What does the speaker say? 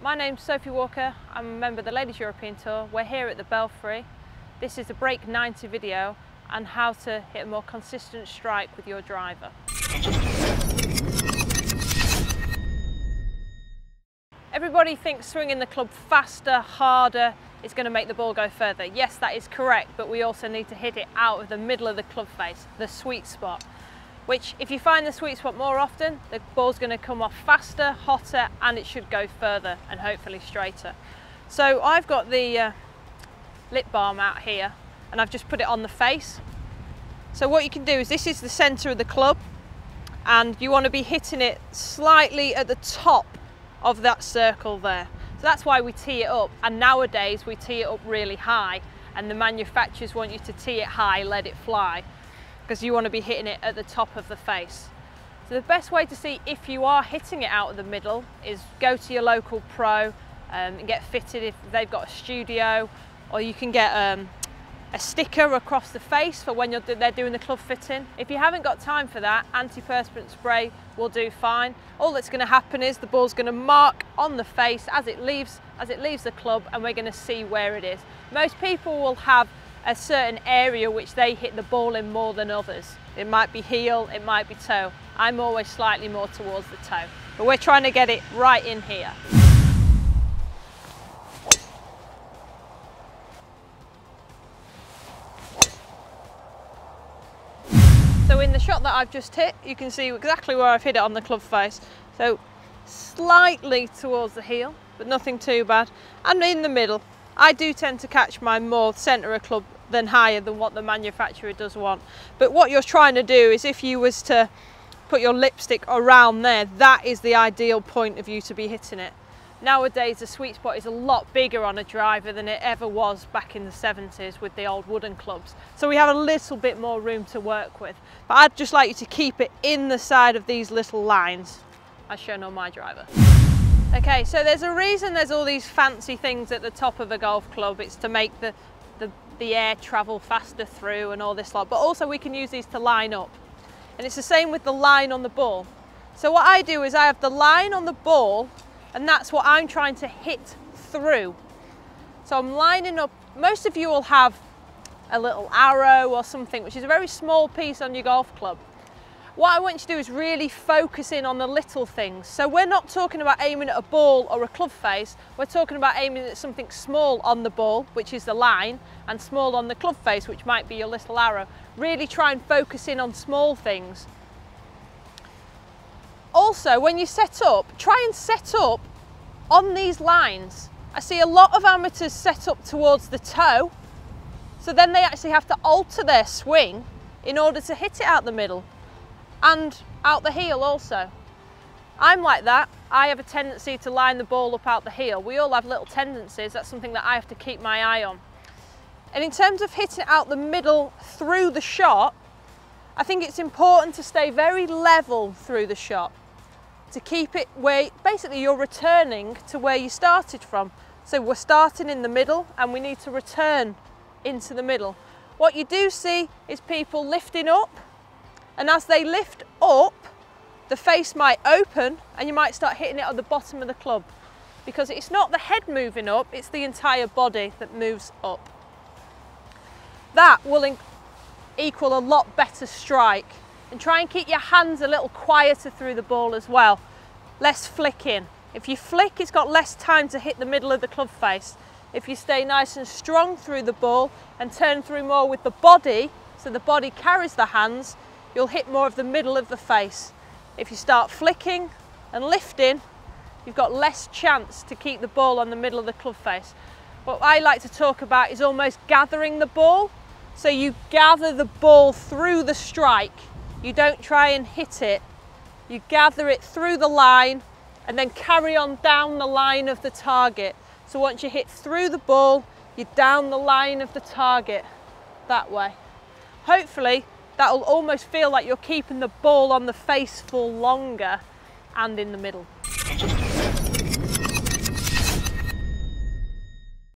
My name's Sophie Walker, I'm a member of the Ladies European Tour. We're here at the Belfry. This is the Break 90 video on how to hit a more consistent strike with your driver. Everybody thinks swinging the club faster, harder is going to make the ball go further. Yes, that is correct, but we also need to hit it out of the middle of the club face, the sweet spot. Which, if you find the sweet spot more often, the ball's going to come off faster, hotter, and it should go further and hopefully straighter. So I've got the lip balm out here and I've just put it on the face. So what you can do is, this is the centre of the club and you want to be hitting it slightly at the top of that circle there. So that's why we tee it up, and nowadays we tee it up really high, and the manufacturers want you to tee it high, let it fly, because you want to be hitting it at the top of the face. So the best way to see if you are hitting it out of the middle is go to your local pro and get fitted if they've got a studio, or you can get a sticker across the face for when they're doing the club fitting. If you haven't got time for that, antiperspirant spray will do fine. All that's going to happen is the ball's going to mark on the face as it leaves the club, and we're going to see where it is. Most people will have a certain area which they hit the ball in more than others. It might be heel, it might be toe. I'm always slightly more towards the toe, but we're trying to get it right in here. So in the shot that I've just hit, you can see exactly where I've hit it on the club face. So slightly towards the heel, but nothing too bad. And in the middle, I do tend to catch mine more centre of club than higher than what the manufacturer does want. But what you're trying to do is, if you was to put your lipstick around there, that is the ideal point of you to be hitting it. Nowadays the sweet spot is a lot bigger on a driver than it ever was back in the 70s with the old wooden clubs. So we have a little bit more room to work with. But I'd just like you to keep it in the side of these little lines, as shown on my driver. Okay, so there's a reason there's all these fancy things at the top of a golf club. It's to make the air travel faster through and all this lot, but also we can use these to line up. And it's the same with the line on the ball. So what I do is I have the line on the ball, and that's what I'm trying to hit through. So I'm lining up. Most of you will have a little arrow or something, which is a very small piece on your golf club. What I want you to do is really focus in on the little things. So we're not talking about aiming at a ball or a club face, we're talking about aiming at something small on the ball, which is the line, and small on the club face, which might be your little arrow. Really try and focus in on small things. Also, when you set up, try and set up on these lines. I see a lot of amateurs set up towards the toe, so then they actually have to alter their swing in order to hit it out the middle and out the heel also. I'm like that. I have a tendency to line the ball up out the heel. We all have little tendencies. That's something that I have to keep my eye on. And in terms of hitting it out the middle through the shot, I think it's important to stay very level through the shot, to keep it where basically you're returning to where you started from. So we're starting in the middle and we need to return into the middle. What you do see is people lifting up, and as they lift up, the face might open and you might start hitting it at the bottom of the club, because it's not the head moving up, it's the entire body that moves up. That will equal a lot better strike. And try and keep your hands a little quieter through the ball as well. Less flicking. If you flick, it's got less time to hit the middle of the club face. If you stay nice and strong through the ball and turn through more with the body, so the body carries the hands, you'll hit more of the middle of the face. If you start flicking and lifting, you've got less chance to keep the ball on the middle of the club face. What I like to talk about is almost gathering the ball. So you gather the ball through the strike. You don't try and hit it. You gather it through the line and then carry on down the line of the target. So once you hit through the ball, you're down the line of the target that way. Hopefully that will almost feel like you're keeping the ball on the face for longer and in the middle.